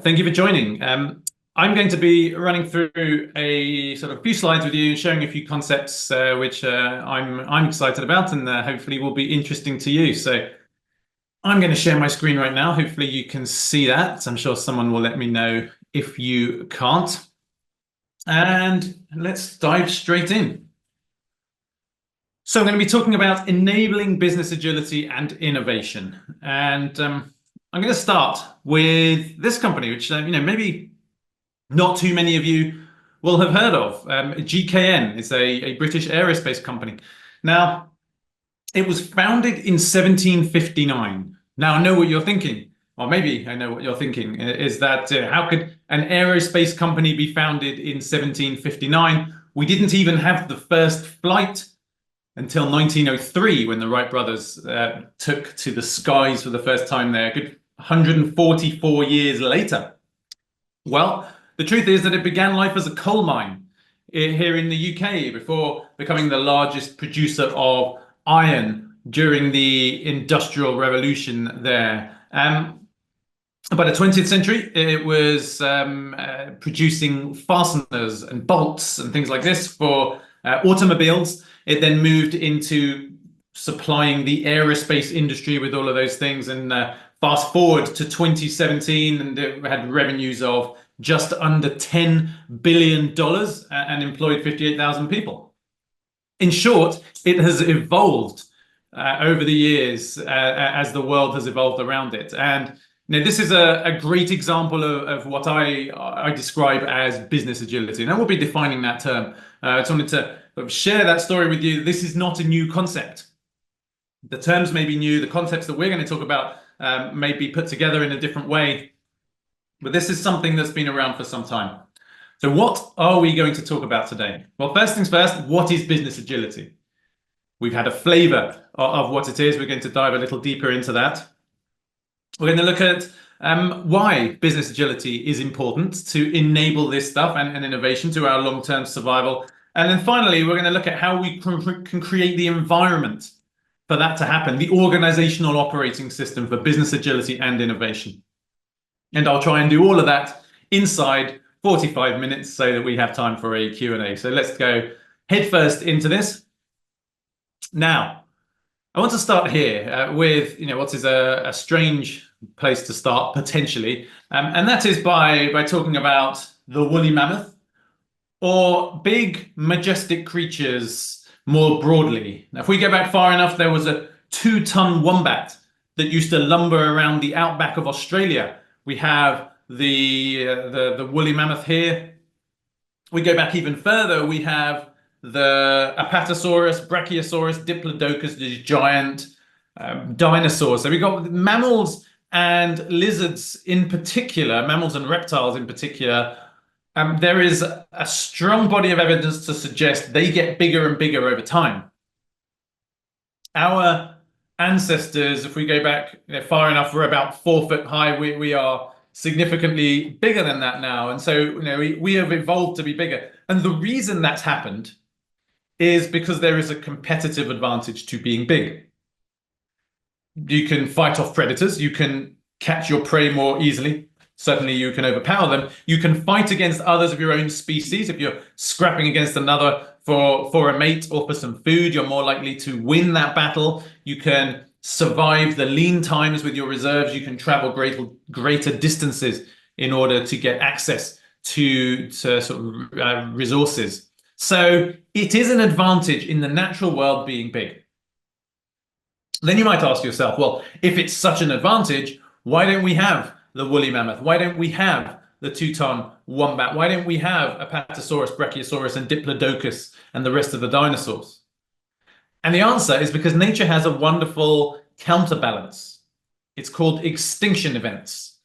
Thank you for joining. I'm going to be running through a sort of few slides with you, showing a few concepts which I'm excited about, and hopefully will be interesting to you. So I'm going to share my screen right now. Hopefully you can see that. I'm sure someone will let me know if you can't. And let's dive straight in. So I'm going to be talking about enabling business agility and innovation. And I'm going to start with this company, which maybe not too many of you will have heard of. GKN is a British aerospace company. Now, it was founded in 1759. Now, I know what you're thinking, or maybe I know what you're thinking, is that how could an aerospace company be founded in 1759? We didn't even have the first flight until 1903, when the Wright brothers took to the skies for the first time there, a good 144 years later. Well, the truth is that it began life as a coal mine here in the UK before becoming the largest producer of iron during the Industrial Revolution there. By the 20th century, it was producing fasteners and bolts and things like this for automobiles. It then moved into supplying the aerospace industry with all of those things. And fast forward to 2017, and it had revenues of just under $10 billion and employed 58,000 people. In short, it has evolved over the years as the world has evolved around it. And this is a great example of what I describe as business agility. And I will be defining that term. I just wanted to share that story with you. This is not a new concept. The terms may be new. The concepts that we're going to talk about may be put together in a different way. But this is something that's been around for some time. So what are we going to talk about today? Well, first things first, what is business agility? We've had a flavor of what it is. We're going to dive a little deeper into that. We're going to look at why business agility is important to enable this stuff and innovation to our long-term survival. And then finally, we're going to look at how we can create the environment for that to happen, the organizational operating system for business agility and innovation. And I'll try and do all of that inside 45 minutes so that we have time for a Q&A. So let's go headfirst into this. Now, I want to start here with what is a strange place to start potentially, and that is by talking about the woolly mammoth, or big majestic creatures more broadly. Now, if we go back far enough, there was a 2-ton wombat that used to lumber around the outback of Australia. We have the woolly mammoth here. We go back even further, we have the Apatosaurus, Brachiosaurus, Diplodocus, these giant dinosaurs. So we've got mammals and lizards in particular, mammals and reptiles in particular. There is a strong body of evidence to suggest they get bigger and bigger over time. Our ancestors, if we go back far enough, we're about 4 foot high. We are significantly bigger than that now. And so we have evolved to be bigger. And the reason that's happened is because there is a competitive advantage to being big. You can fight off predators. You can catch your prey more easily. Certainly you can overpower them. You can fight against others of your own species. If you're scrapping against another for a mate or for some food, you're more likely to win that battle. You can survive the lean times with your reserves. You can travel greater distances in order to get access to sort of resources. So it is an advantage in the natural world being big. Then you might ask yourself, well, if it's such an advantage, why don't we have the woolly mammoth? Why don't we have the 2-ton wombat? Why don't we have Apatosaurus, Brachiosaurus, and Diplodocus and the rest of the dinosaurs? And the answer is because nature has a wonderful counterbalance. It's called extinction events.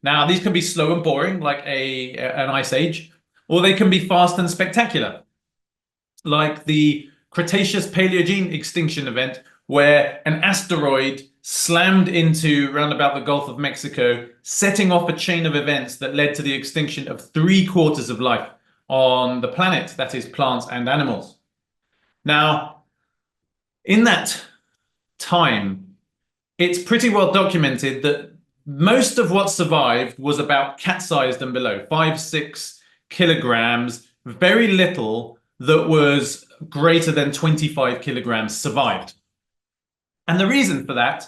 Now, these can be slow and boring, like an ice age, or they can be fast and spectacular, like the Cretaceous-Paleogene extinction event, where an asteroid slammed into round about the Gulf of Mexico, setting off a chain of events that led to the extinction of 3/4 of life on the planet, that is, plants and animals. Now, in that time, it's pretty well documented that most of what survived was about cat-sized and below, 5, 6 kilograms. Very little that was greater than 25 kilograms survived. And the reason for that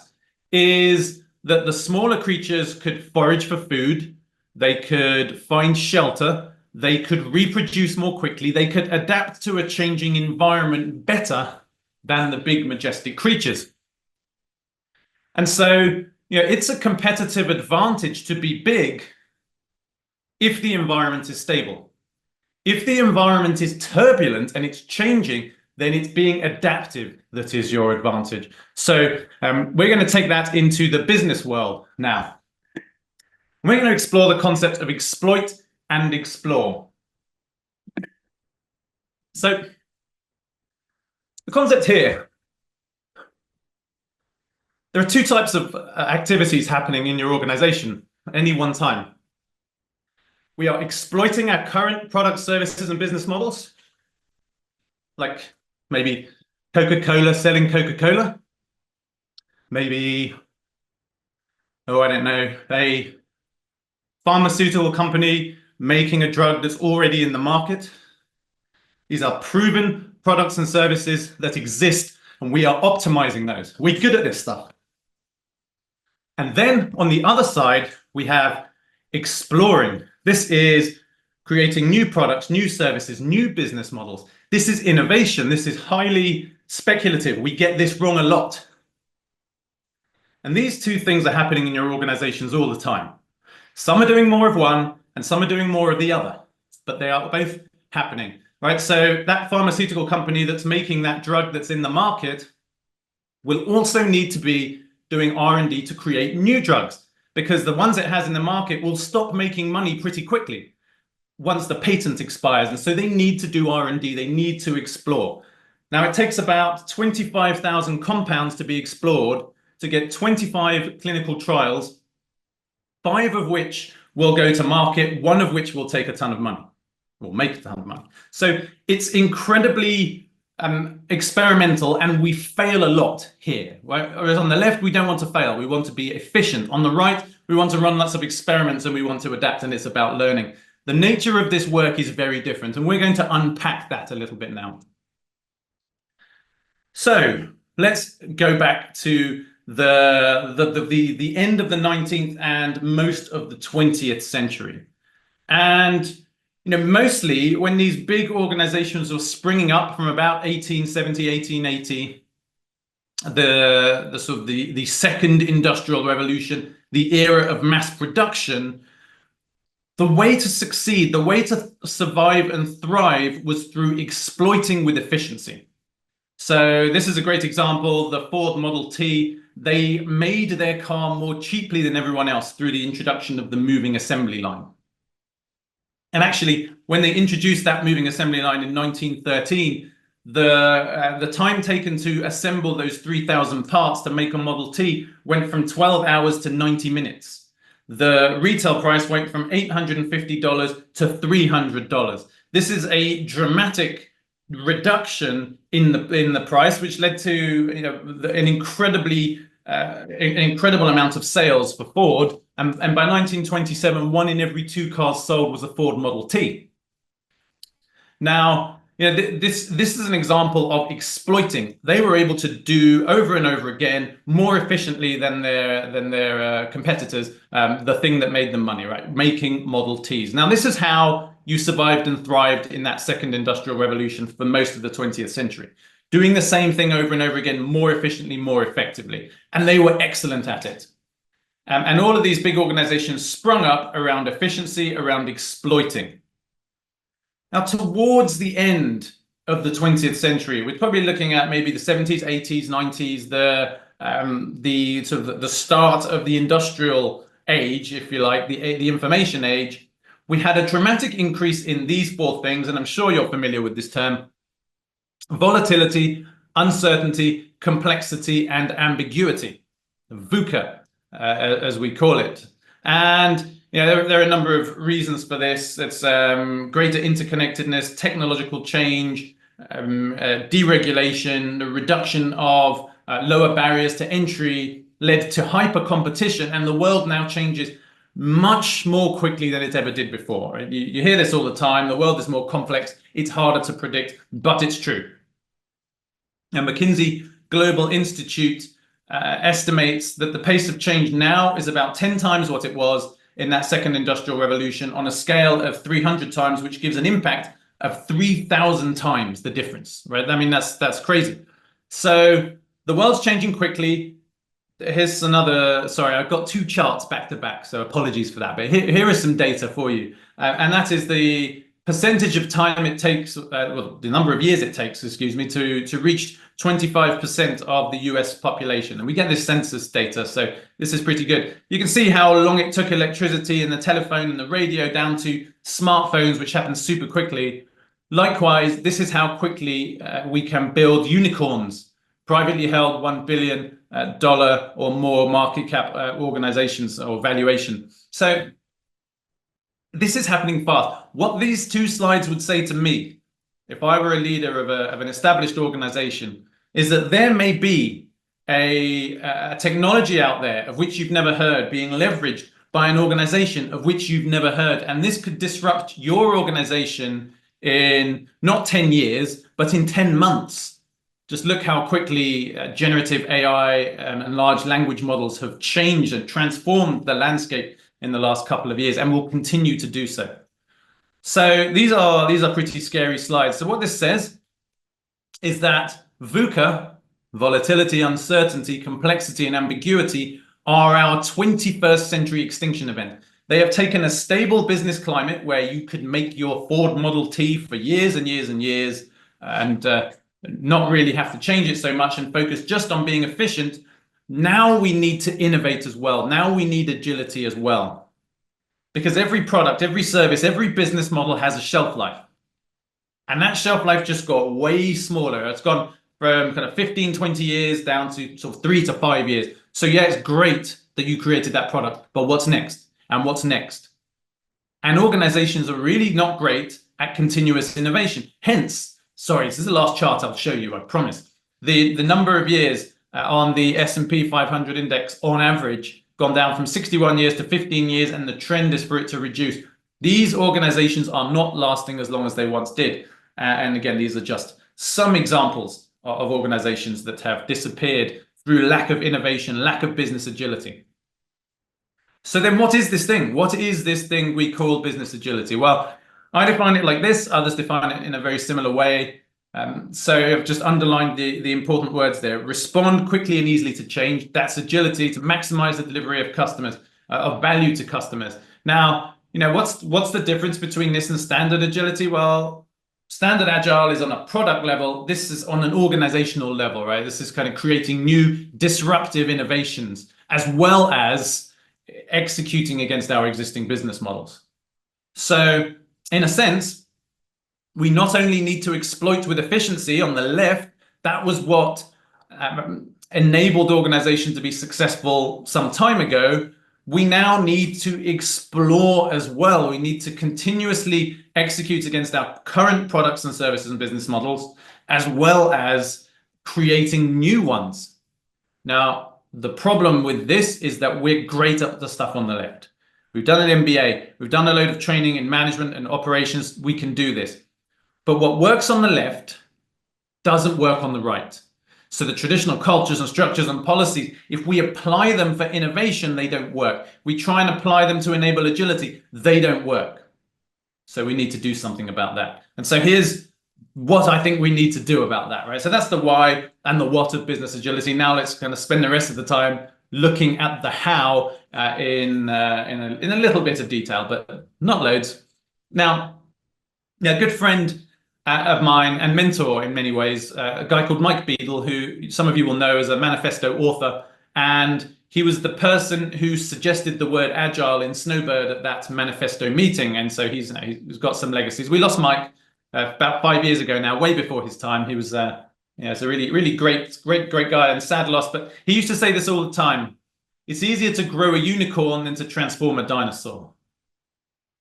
is that the smaller creatures could forage for food, they could find shelter, they could reproduce more quickly, they could adapt to a changing environment better than the big majestic creatures. And so, it's a competitive advantage to be big if the environment is stable. If the environment is turbulent and it's changing, then it's being adaptive that is your advantage. So we're going to take that into the business world now. We're going to explore the concept of exploit and explore. So the concept here, there are two types of activities happening in your organization at any one time. We are exploiting our current products, services, and business models, like maybe Coca-Cola selling Coca-Cola, maybe, I don't know, a pharmaceutical company making a drug that's already in the market. These are proven products and services that exist, and we are optimizing those. We're good at this stuff. And then on the other side, we have exploring. This is creating new products, new services, new business models. This is innovation. This is highly speculative. We get this wrong a lot. And these two things are happening in your organizations all the time. Some are doing more of one and some are doing more of the other, but they are both happening, right? So that pharmaceutical company that's making that drug that's in the market will also need to be doing R&D to create new drugs, because the ones it has in the market will stop making money pretty quickly once the patent expires. And so they need to do R&D, they need to explore. Now it takes about 25,000 compounds to be explored to get 25 clinical trials, 5 of which will go to market, 1 of which will take a ton of money, will make a ton of money. So it's incredibly experimental, and we fail a lot here. Right? Whereas on the left, we don't want to fail. We want to be efficient. On the right, we want to run lots of experiments and we want to adapt, and it's about learning. The nature of this work is very different, and we're going to unpack that a little bit now. So let's go back to the end of the 19th and most of the 20th century. And mostly when these big organizations were springing up from about 1870, 1880, the second industrial revolution, the era of mass production, the way to succeed, the way to survive and thrive was through exploiting with efficiency. So this is a great example, the Ford Model T. They made their car more cheaply than everyone else through the introduction of the moving assembly line. And actually, when they introduced that moving assembly line in 1913, the time taken to assemble those 3,000 parts to make a Model T went from 12 hours to 90 minutes. The retail price went from $850 to $300. This is a dramatic reduction in the price, which led to an incredible amount of sales for Ford. And by 1927, 1 in every 2 cars sold was a Ford Model T. Now, this is an example of exploiting. They were able to do over and over again, more efficiently than their competitors, the thing that made them money, right? Making Model Ts. Now, this is how you survived and thrived in that second industrial revolution for most of the 20th century. Doing the same thing over and over again, more efficiently, more effectively. And they were excellent at it. And all of these big organizations sprung up around efficiency, around exploiting. Now, towards the end of the 20th century, we're probably looking at maybe the 70s, 80s, 90s, the start of the industrial age, if you like, the information age. We had a dramatic increase in these 4 things, and I'm sure you're familiar with this term: volatility, uncertainty, complexity, and ambiguity. VUCA. As we call it. And there are a number of reasons for this. It's greater interconnectedness, technological change, deregulation, the reduction of lower barriers to entry, led to hyper competition, and the world now changes much more quickly than it ever did before. Right? You hear this all the time. The world is more complex. It's harder to predict, but it's true. And McKinsey Global Institute estimates that the pace of change now is about 10 times what it was in that second industrial revolution on a scale of 300 times, which gives an impact of 3,000 times the difference, right? I mean, that's crazy. So the world's changing quickly. Here's another, sorry, I've got two charts back to back, so apologies for that. But here is some data for you. And that is the percentage of time it takes, well, the number of years it takes, excuse me, to reach 25% of the US population. And we get this census data, so this is pretty good. You can see how long it took electricity and the telephone and the radio down to smartphones, which happened super quickly. Likewise, this is how quickly we can build unicorns, privately held $1 billion or more market cap organizations or valuation. So this is happening fast. What these two slides would say to me, if I were a leader of an established organization, is that there may be a technology out there of which you've never heard being leveraged by an organization of which you've never heard. And this could disrupt your organization in not 10 years, but in 10 months. Just look how quickly generative AI and large language models have changed and transformed the landscape in the last couple of years, and will continue to do so. So these are pretty scary slides. So what this says is that VUCA, volatility, uncertainty, complexity, and ambiguity, are our 21st century extinction event. They have taken a stable business climate where you could make your Ford Model T for years and years and years and not really have to change it so much and focus just on being efficient. Now we need to innovate as well. Now we need agility as well. Because every product, every service, every business model has a shelf life. And that shelf life just got way smaller. It's gone from kind of 15, 20 years down to sort of 3 to 5 years. So yeah, it's great that you created that product, but what's next? And what's next? And organizations are really not great at continuous innovation. Hence, sorry, this is the last chart I'll show you, I promise. The number of years on the S&P 500 index on average gone down from 61 years to 15 years, and the trend is for it to reduce. These organizations are not lasting as long as they once did. And again, these are just some examples of organizations that have disappeared through lack of innovation, lack of business agility. So then what is this thing? What is this thing we call business agility? Well, I define it like this. Others define it in a very similar way. So I've just underlined the important words there. Respond quickly and easily to change. That's agility, to maximize the delivery of customers, of value to customers. Now, what's the difference between this and standard agility? Well, standard agile is on a product level. This is on an organizational level, right? This is kind of creating new disruptive innovations as well as executing against our existing business models. So in a sense, we not only need to exploit with efficiency on the left, that was what enabled organizations to be successful some time ago. We now need to explore as well. We need to continuously execute against our current products and services and business models, as well as creating new ones. Now, the problem with this is that we're great at the stuff on the left. We've done an MBA, we've done a load of training in management and operations. We can do this. But what works on the left doesn't work on the right. So the traditional cultures and structures and policies, if we apply them for innovation, they don't work. We try and apply them to enable agility, they don't work. So we need to do something about that. And so here's what I think we need to do about that, right? So that's the why and the what of business agility. Now let's kind of spend the rest of the time looking at the how in a little bit of detail, but not loads. Now, a good friend of mine and mentor in many ways, a guy called Mike Beadle, who some of you will know as a manifesto author, and he was the person who suggested the word agile in Snowbird at that manifesto meeting, and so he's got some legacies. We lost Mike about 5 years ago now, way before his time. He was it's a really great guy and sad loss, but he used to say this all the time: it's easier to grow a unicorn than to transform a dinosaur.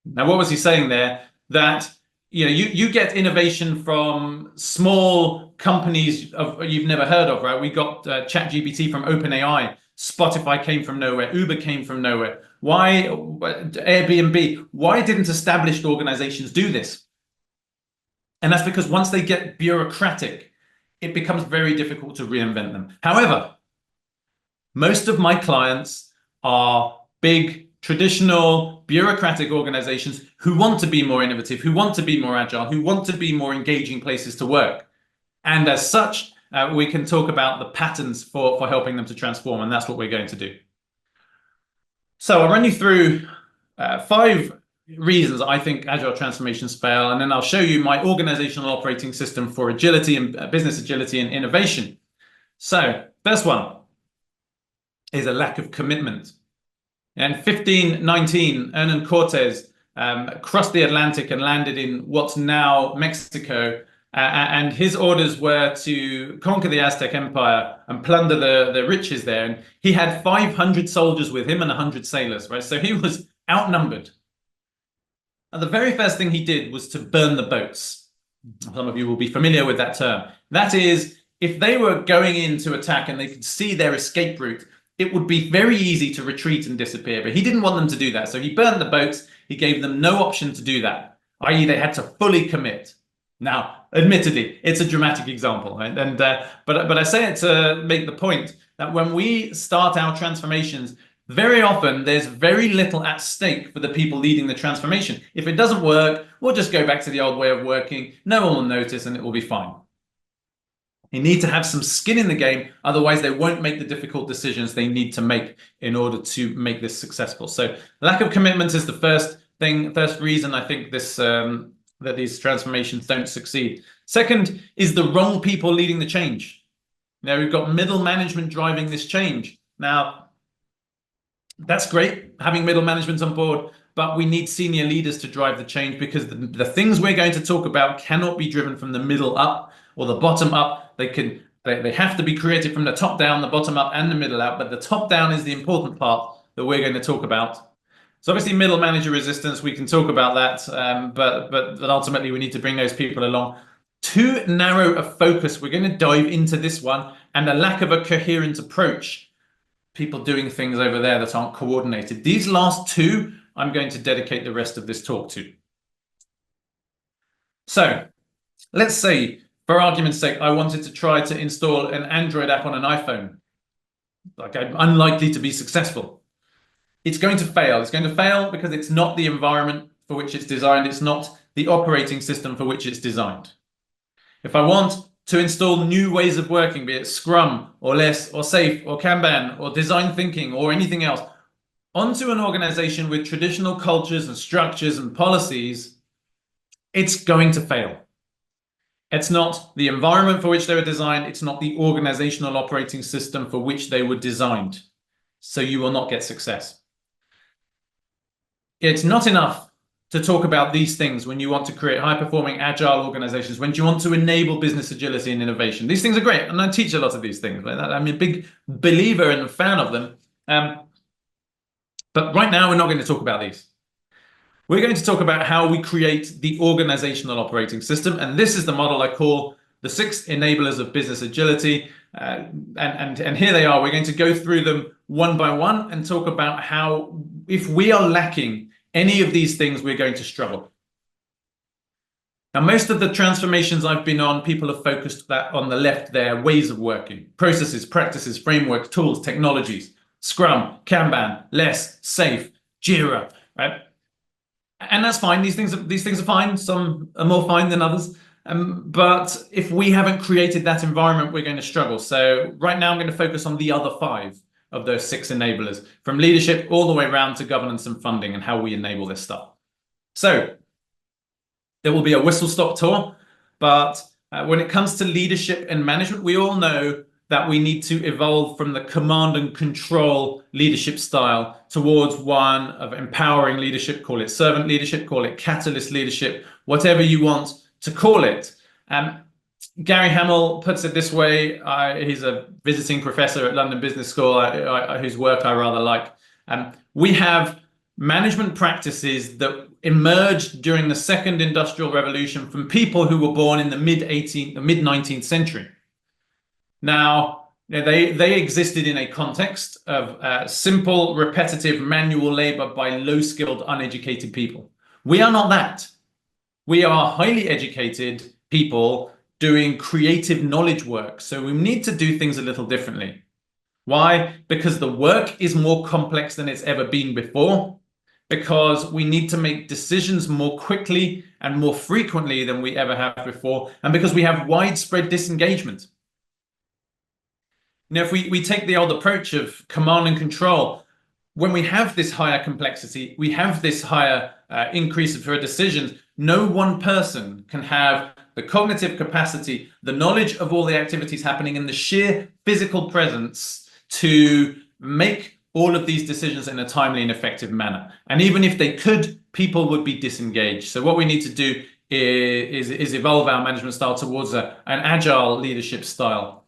Now, what was he saying there? That you get innovation from small companies you've never heard of, right? We got ChatGPT from OpenAI. Spotify came from nowhere. Uber came from nowhere. Why Airbnb? Why didn't established organizations do this? And that's because once they get bureaucratic, it becomes very difficult to reinvent them. However, most of my clients are big, traditional, bureaucratic organizations who want to be more innovative, who want to be more agile, who want to be more engaging places to work. And as such, we can talk about the patterns for helping them to transform, and that's what we're going to do. So I'll run you through 5 reasons I think agile transformations fail, and then I'll show you my organizational operating system for agility and business agility and innovation. So first one is a lack of commitment. In 1519, Hernan Cortes crossed the Atlantic and landed in what's now Mexico. And his orders were to conquer the Aztec Empire and plunder the riches there. And he had 500 soldiers with him and 100 sailors, right? So he was outnumbered. And the very first thing he did was to burn the boats. Some of you will be familiar with that term. That is, if they were going in to attack and they could see their escape route, it would be very easy to retreat and disappear. But he didn't want them to do that. So he burned the boats. He gave them no option to do that, i.e. they had to fully commit. Now, admittedly, it's a dramatic example, right? And but I say it to make the point that when we start our transformations, very often there's very little at stake for the people leading the transformation. If it doesn't work, we'll just go back to the old way of working. No one will notice, and it will be fine. You need to have some skin in the game, otherwise they won't make the difficult decisions they need to make in order to make this successful. So lack of commitment is the first reason I think this that these transformations don't succeed. Second is the wrong people leading the change. Now we've got middle management driving this change. Now, that's great, having middle management on board, but we need senior leaders to drive the change, because the things we're going to talk about cannot be driven from the middle up or the bottom up. They have to be created from the top down, the bottom up, and the middle out, but the top down is the important part that we're going to talk about. So obviously middle manager resistance, we can talk about that, but ultimately we need to bring those people along. Too narrow a focus, we're going to dive into this one, and a lack of a coherent approach. People doing things over there that aren't coordinated. These last 2, I'm going to dedicate the rest of this talk to. So let's say, for argument's sake, I wanted to try to install an Android app on an iPhone. Like, I'm unlikely to be successful. It's going to fail. It's going to fail because it's not the environment for which it's designed. It's not the operating system for which it's designed. If I want to install new ways of working, be it Scrum or Less or Safe or Kanban or design thinking or anything else, onto an organization with traditional cultures and structures and policies, it's going to fail. It's not the environment for which they were designed. It's not the organizational operating system for which they were designed. So you will not get success. It's not enough to talk about these things when you want to create high-performing, agile organizations, when you want to enable business agility and innovation. These things are great, and I teach a lot of these things. I'm a big believer and a fan of them. But right now, we're not going to talk about these. We're going to talk about how we create the organizational operating system, and this is the model I call the 6 enablers of business agility. And here they are. We're going to go through them one by one and talk about how, if we are lacking any of these things, we're going to struggle. Now, most of the transformations I've been on, people have focused that on the left there, ways of working, processes, practices, frameworks, tools, technologies, Scrum, Kanban, Less, Safe, Jira, right? And that's fine. These things are fine. Some are more fine than others. But if we haven't created that environment, we're going to struggle. So right now I'm going to focus on the other 5 of those 6 enablers, from leadership all the way around to governance and funding, and how we enable this stuff. So there will be a whistle-stop tour, but when it comes to leadership and management, we all know that we need to evolve from the command and control leadership style towards one of empowering leadership. Call it servant leadership, call it catalyst leadership, whatever you want to call it. Gary Hamel puts it this way. He's a visiting professor at London Business School, whose work I rather like. We have management practices that emerged during the second industrial revolution from people who were born in the mid-19th century. Now, they existed in a context of simple, repetitive, manual labor by low-skilled, uneducated people. We are not that. We are highly educated people doing creative knowledge work. So we need to do things a little differently. Why? Because the work is more complex than it's ever been before. Because we need to make decisions more quickly and more frequently than we ever have before. And because we have widespread disengagement. Now, if we take the old approach of command and control, when we have this higher complexity, we have this higher increase for decisions, no one person can have the cognitive capacity, the knowledge of all the activities happening, and the sheer physical presence to make all of these decisions in a timely and effective manner. And even if they could, people would be disengaged. So what we need to do is evolve our management style towards an agile leadership style.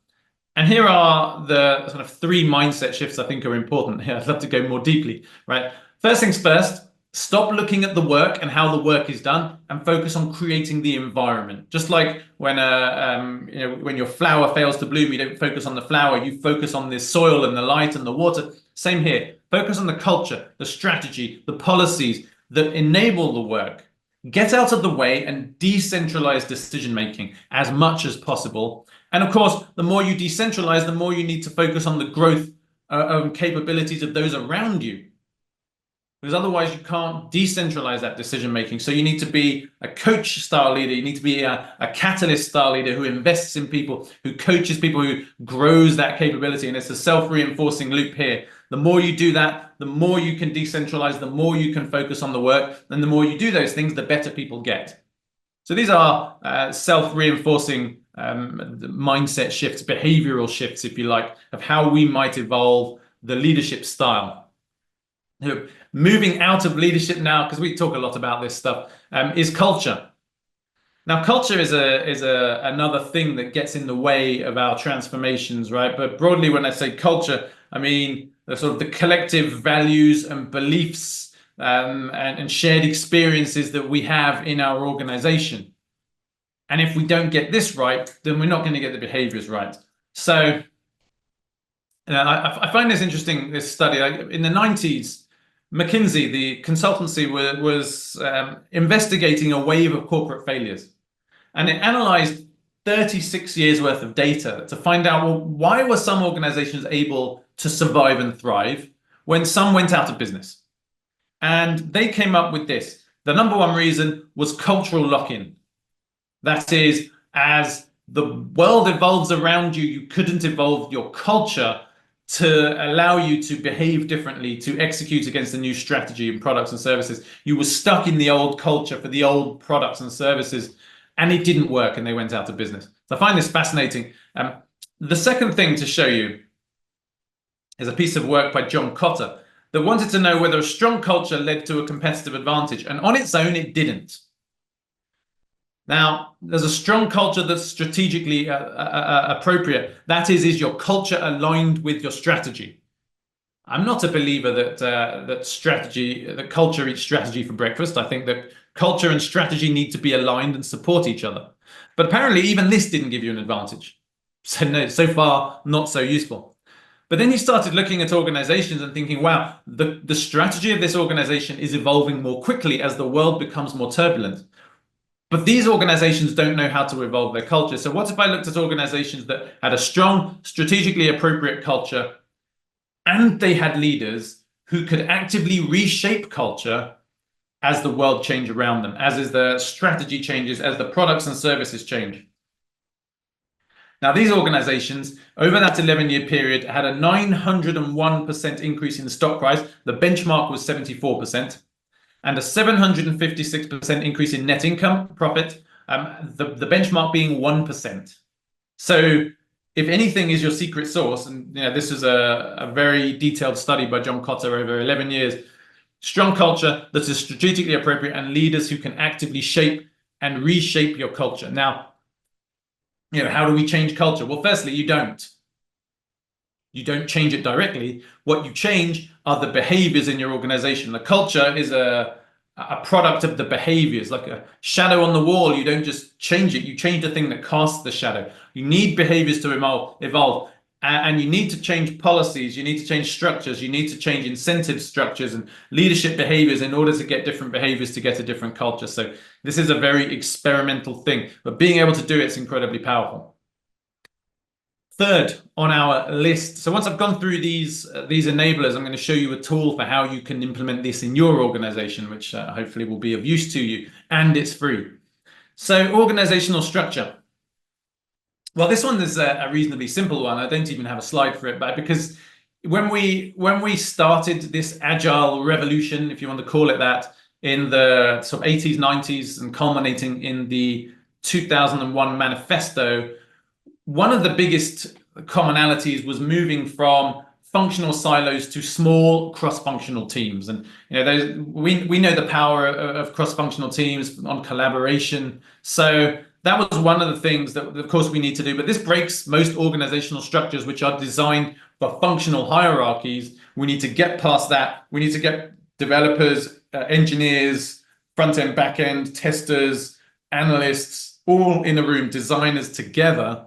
And here are the sort of 3 mindset shifts I think are important. I'd love to go more deeply, right? First things first, stop looking at the work and how the work is done and focus on creating the environment. Just like when when your flower fails to bloom, you don't focus on the flower, you focus on the soil and the light and the water. Same here. Focus on the culture, the strategy, the policies that enable the work. Get out of the way and decentralize decision-making as much as possible. And of course, the more you decentralize, the more you need to focus on the growth capabilities of those around you. Because otherwise you can't decentralize that decision-making. So you need to be a coach-style leader. You need to be a catalyst-style leader who invests in people, who coaches people, who grows that capability. And it's a self-reinforcing loop here. The more you do that, the more you can decentralize, the more you can focus on the work. And the more you do those things, the better people get. So these are self-reinforcing mindset shifts, behavioral shifts, if you like, of how we might evolve the leadership style. Moving out of leadership now, because we talk a lot about this stuff, is culture. Now, culture is another thing that gets in the way of our transformations, right? But broadly, when I say culture, I mean the sort of the collective values and beliefs and shared experiences that we have in our organization. And if we don't get this right, then we're not going to get the behaviors right. So I find this interesting, this study. In the 90s, McKinsey, the consultancy, was investigating a wave of corporate failures. And it analyzed 36 years worth of data to find out, well, why were some organizations able to survive and thrive when some went out of business? And they came up with this. The number one reason was cultural lock-in. That is, as the world evolves around you, you couldn't evolve your culture to allow you to behave differently, to execute against a new strategy and products and services. You were stuck in the old culture for the old products and services, and it didn't work, and they went out of business. So I find this fascinating. The second thing to show you is a piece of work by John Cotter that wanted to know whether a strong culture led to a competitive advantage, and on its own, it didn't. Now, there's a strong culture that's strategically appropriate. That is your culture aligned with your strategy? I'm not a believer that culture eats strategy for breakfast. I think that culture and strategy need to be aligned and support each other. But apparently, even this didn't give you an advantage. So no, so far, not so useful. But then you started looking at organizations and thinking, wow, the strategy of this organization is evolving more quickly as the world becomes more turbulent. But these organizations don't know how to evolve their culture. So what if I looked at organizations that had a strong, strategically appropriate culture, and they had leaders who could actively reshape culture as the world changed around them, as the strategy changes, as the products and services change? Now, these organizations, over that 11-year period, had a 901% increase in the stock price. The benchmark was 74%. And a 756% increase in net income profit, the benchmark being 1%. So if anything is your secret sauce, and this is a very detailed study by John Cotter over 11 years, strong culture that is strategically appropriate and leaders who can actively shape and reshape your culture. Now, how do we change culture? Well, firstly, you don't. You don't change it directly. What you change are the behaviors in your organization. The culture is a product of the behaviors, like a shadow on the wall. You don't just change it. You change the thing that casts the shadow. You need behaviors to evolve. And you need to change policies, you need to change structures, you need to change incentive structures and leadership behaviors in order to get different behaviors to get a different culture. So this is a very experimental thing, but being able to do it is incredibly powerful. Third on our list. So once I've gone through these enablers, I'm going to show you a tool for how you can implement this in your organization, which hopefully will be of use to you, and it's free. So organizational structure. Well, this one is a reasonably simple one. I don't even have a slide for it, but because when we started this agile revolution, if you want to call it that, in the sort of 80s, 90s, and culminating in the 2001 manifesto, one of the biggest commonalities was moving from functional silos to small cross-functional teams. And we know the power of cross-functional teams on collaboration. So that was one of the things that, of course, we need to do. But this breaks most organizational structures, which are designed for functional hierarchies. We need to get past that. We need to get developers, engineers, front-end, back-end, testers, analysts, all in a room, designers together.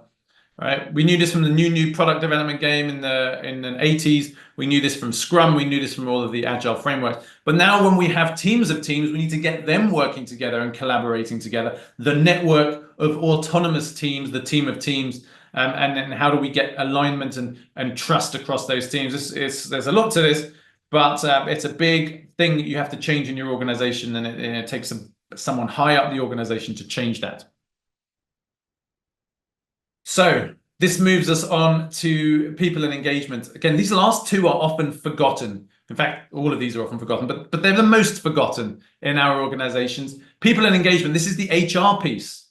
Right? We knew this from the new product development game in the 80s. We knew this from Scrum. We knew this from all of the agile frameworks. But now when we have teams of teams, we need to get them working together and collaborating together. The network of autonomous teams, the team of teams, and then how do we get alignment and trust across those teams? There's a lot to this, but it's a big thing that you have to change in your organization, and it takes someone high up the organization to change that. So this moves us on to people and engagement. Again, these last two are often forgotten. In fact, all of these are often forgotten, but they're the most forgotten in our organizations. People and engagement, this is the HR piece.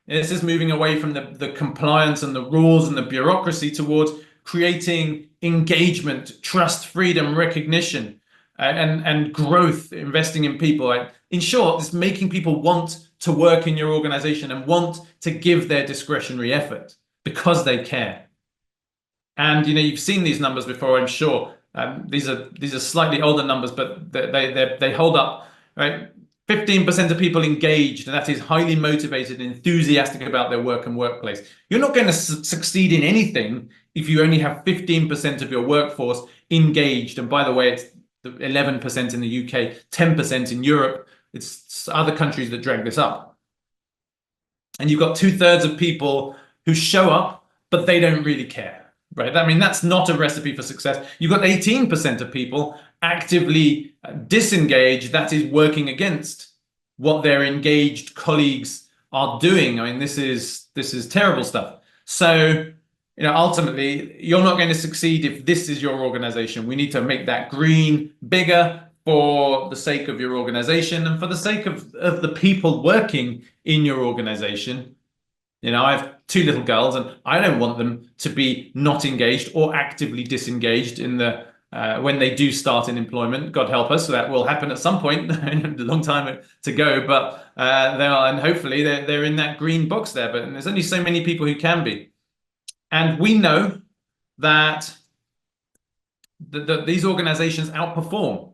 This is moving away from the compliance and the rules and the bureaucracy towards creating engagement, trust, freedom, recognition, and growth, investing in people. In short, it's making people want to work in your organization and want to give their discretionary effort because they care. And you've seen these numbers before, I'm sure. These are slightly older numbers, but they hold up. Right, 15% of people engaged, and that is highly motivated, enthusiastic about their work and workplace. You're not going to succeed in anything if you only have 15% of your workforce engaged. And by the way, it's 11% in the UK, 10% in Europe. It's other countries that drag this up. And you've got 2/3 of people who show up, but they don't really care, right? I mean, that's not a recipe for success. You've got 18% of people actively disengaged. That is working against what their engaged colleagues are doing. I mean, this is terrible stuff. So, ultimately, you're not going to succeed if this is your organization. We need to make that green bigger for the sake of your organization and for the sake of the people working in your organization. I have 2 little girls, and I don't want them to be not engaged or actively disengaged in when they do start in employment. God help us, that will happen at some point. A long time to go, but and hopefully they're in that green box there. But there's only so many people who can be, and we know that these organizations outperform.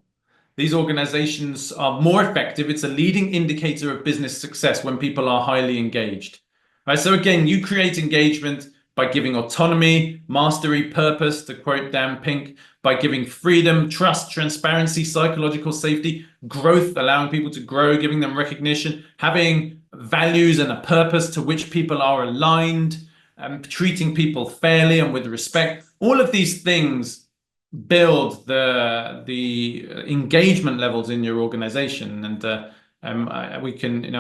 These organizations are more effective. It's a leading indicator of business success when people are highly engaged. Right? So again, you create engagement by giving autonomy, mastery, purpose, to quote Dan Pink, by giving freedom, trust, transparency, psychological safety, growth, allowing people to grow, giving them recognition, having values and a purpose to which people are aligned, treating people fairly and with respect. All of these things build the engagement levels in your organization, and we can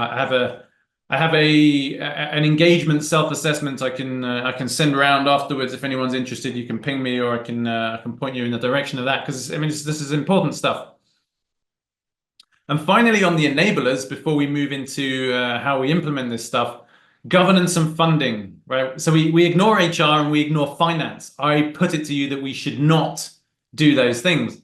I have an engagement self-assessment I can send around afterwards. If anyone's interested, you can ping me, or I can point you in the direction of that, because this is important stuff. And finally, on the enablers, before we move into how we implement this stuff, governance and funding, right? So we ignore HR and we ignore finance. I put it to you that we should not do those things.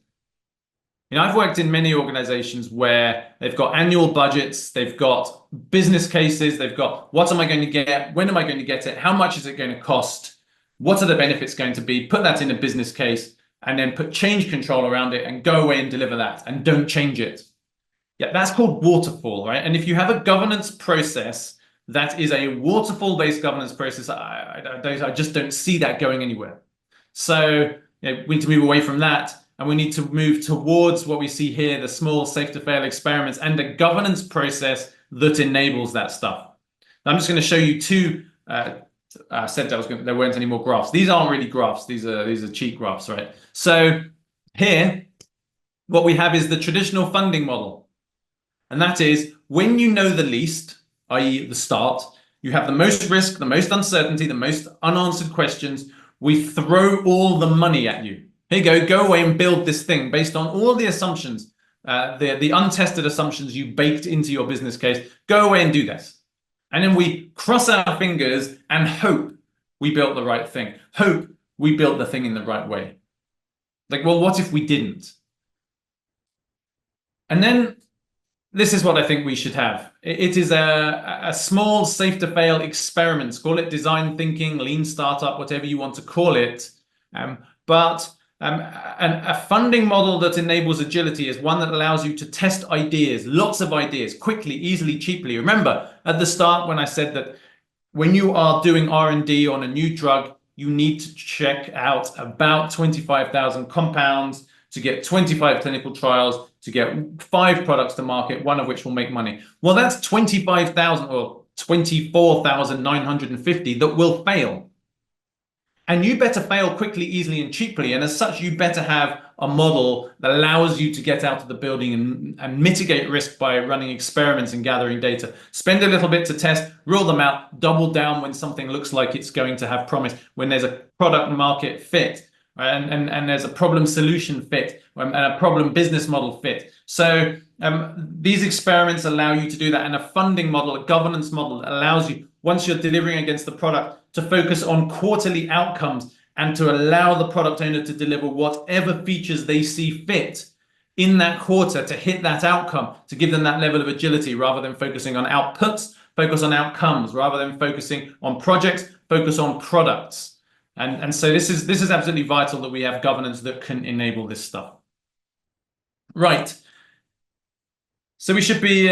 I've worked in many organizations where they've got annual budgets, they've got business cases, they've got what am I going to get, when am I going to get it, how much is it going to cost, what are the benefits going to be, put that in a business case, and then put change control around it and go away and deliver that and don't change it. Yeah, that's called waterfall, right? And if you have a governance process that is a waterfall-based governance process, I just don't see that going anywhere. So we need to move away from that, and we need to move towards what we see here, the small safe-to-fail experiments and a governance process that enables that stuff. Now, I'm just going to show you two. I said there weren't any more graphs. These aren't really graphs. These are cheat graphs, right? So here, what we have is the traditional funding model. And that is when you know the least, i.e. the start, you have the most risk, the most uncertainty, the most unanswered questions, we throw all the money at you. Here you go away and build this thing based on all the assumptions, the untested assumptions you baked into your business case. Go away and do this. And then we cross our fingers and hope we built the right thing. Hope we built the thing in the right way. Like, well, what if we didn't? And then this is what I think we should have. It is a small safe-to-fail experiment. Call it design thinking, lean startup, whatever you want to call it. But a funding model that enables agility is one that allows you to test ideas, lots of ideas, quickly, easily, cheaply. Remember, at the start when I said that when you are doing R&D on a new drug, you need to check out about 25,000 compounds to get 25 clinical trials, to get 5 products to market, one of which will make money. Well, that's 25,000 or 24,950 that will fail. And you better fail quickly, easily, and cheaply. And as such, you better have a model that allows you to get out of the building and mitigate risk by running experiments and gathering data. Spend a little bit to test, rule them out, double down when something looks like it's going to have promise, when there's a product market fit, and there's a problem solution fit, and a problem business model fit. So these experiments allow you to do that. And a funding model, a governance model that allows you, once you're delivering against the product, to focus on quarterly outcomes and to allow the product owner to deliver whatever features they see fit in that quarter to hit that outcome, to give them that level of agility rather than focusing on outputs, focus on outcomes, rather than focusing on projects, focus on products. And so this is absolutely vital that we have governance that can enable this stuff. Right. So we should be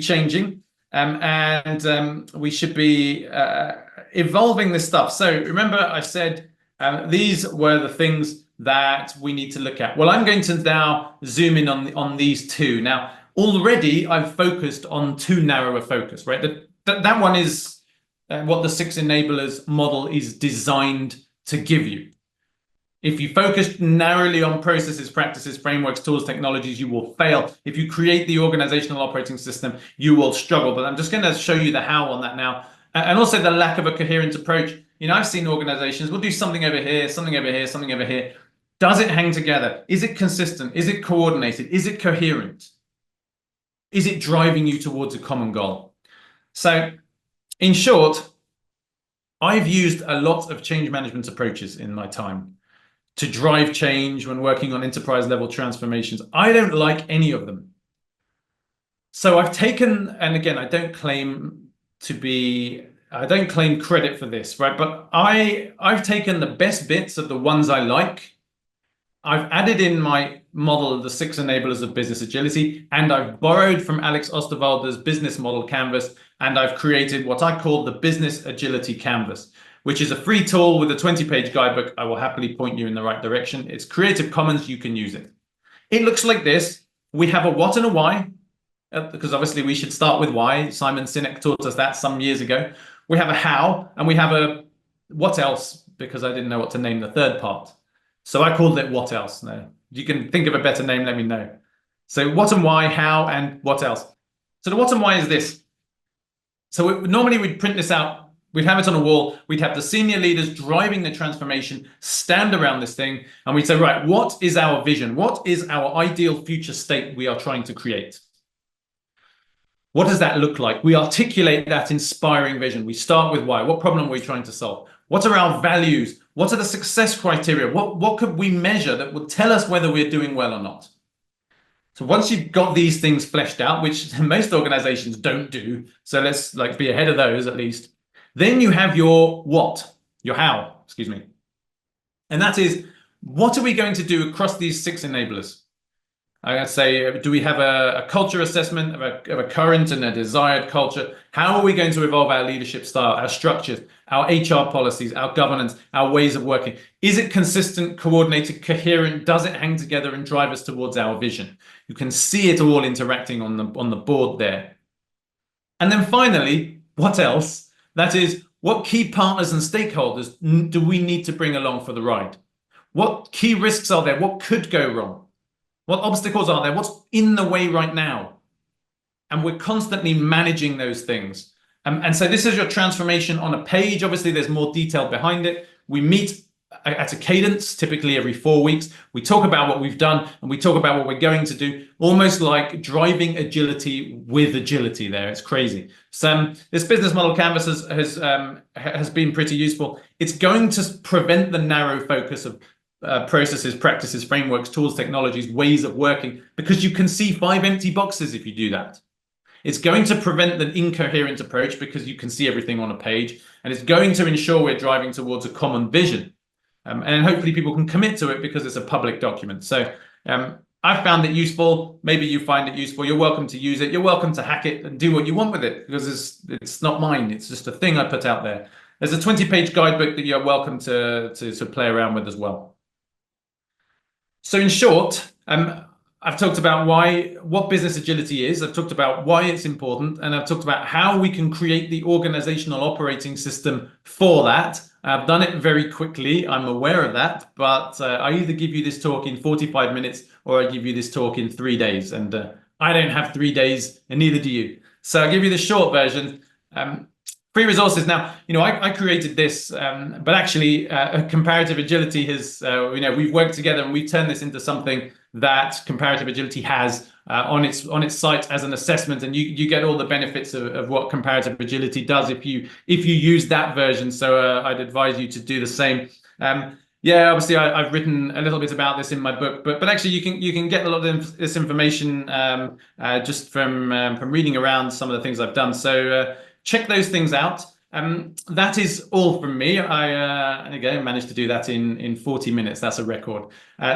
changing. And we should be evolving this stuff. So remember I said these were the things that we need to look at. Well, I'm going to now zoom in on these two. Now, already I've focused on too narrow a focus, right? That one is what the 6 enablers model is designed to give you. If you focus narrowly on processes, practices, frameworks, tools, technologies, you will fail. If you create the organizational operating system, you will struggle. But I'm just going to show you the how on that now. And also the lack of a coherent approach. I've seen organizations, we'll do something over here, something over here, something over here. Does it hang together? Is it consistent? Is it coordinated? Is it coherent? Is it driving you towards a common goal? So in short, I've used a lot of change management approaches in my time to drive change when working on enterprise level transformations. I don't like any of them. So I've taken, and again, I don't claim credit for this, right? But I've taken the best bits of the ones I like. I've added in my model of the 6 enablers of business agility, and I've borrowed from Alex Osterwalder's business model canvas, and I've created what I call the business agility canvas, which is a free tool with a 20-page guidebook. I will happily point you in the right direction. It's Creative Commons. You can use it. It looks like this. We have a what and a why, because obviously we should start with why. Simon Sinek taught us that some years ago. We have a how, and we have a what else, because I didn't know what to name the third part. So I called it what else. Now, if you can think of a better name, let me know. So what and why, how, and what else. So the what and why is this. So normally we'd print this out. We'd have it on a wall. We'd have the senior leaders driving the transformation stand around this thing. And we'd say, right, what is our vision? What is our ideal future state we are trying to create? What does that look like? We articulate that inspiring vision. We start with why. What problem are we trying to solve? What are our values? What are the success criteria? What could we measure that would tell us whether we're doing well or not? So once you've got these things fleshed out, which most organizations don't do, so let's be ahead of those at least. Then you have your what, your how, excuse me. And that is, what are we going to do across these 6 enablers? I say, do we have a culture assessment of a current and a desired culture? How are we going to evolve our leadership style, our structures, our HR policies, our governance, our ways of working? Is it consistent, coordinated, coherent? Does it hang together and drive us towards our vision? You can see it all interacting on the board there. And then finally, what else? That is, what key partners and stakeholders do we need to bring along for the ride? What key risks are there? What could go wrong? What obstacles are there? What's in the way right now? And we're constantly managing those things. And so this is your transformation on a page. Obviously, there's more detail behind it. We meet at a cadence, typically every 4 weeks. We talk about what we've done and we talk about what we're going to do, almost like driving agility with agility there. It's crazy. So this business model canvas has been pretty useful. It's going to prevent the narrow focus of processes, practices, frameworks, tools, technologies, ways of working, because you can see 5 empty boxes if you do that. It's going to prevent the incoherent approach because you can see everything on a page, and it's going to ensure we're driving towards a common vision. And hopefully people can commit to it because it's a public document. So I've found it useful. Maybe you find it useful. You're welcome to use it. You're welcome to hack it and do what you want with it, because it's not mine. It's just a thing I put out there. There's a 20-page guidebook that you're welcome to play around with as well. So in short, I've talked about what business agility is. I've talked about why it's important, and I've talked about how we can create the organizational operating system for that. I've done it very quickly. I'm aware of that, but I either give you this talk in 45 minutes or I give you this talk in 3 days, and I don't have 3 days, and neither do you. So I'll give you the short version. Free resources. Now, I created this, but actually comparative agility has, we've worked together and we've turned this into something that comparative agility has on its site as an assessment, and you get all the benefits of what comparative agility does if you use that version. So I'd advise you to do the same. Yeah, obviously I've written a little bit about this in my book, but actually you can get a lot of this information just from reading around some of the things I've done. So check those things out. That is all from me. I again managed to do that in 40 minutes. That's a record.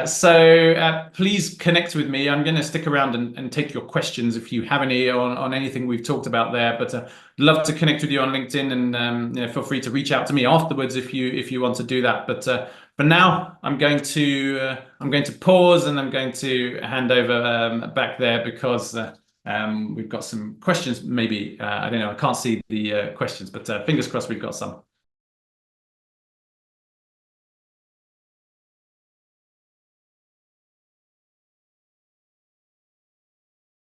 So please connect with me. I'm going to stick around and take your questions if you have any on anything we've talked about there. But love to connect with you on LinkedIn, and feel free to reach out to me afterwards if you want to do that. But for now, I'm going to pause, and I'm going to hand over back there because we've got some questions. Maybe I don't know. I can't see the questions, but fingers crossed we've got some.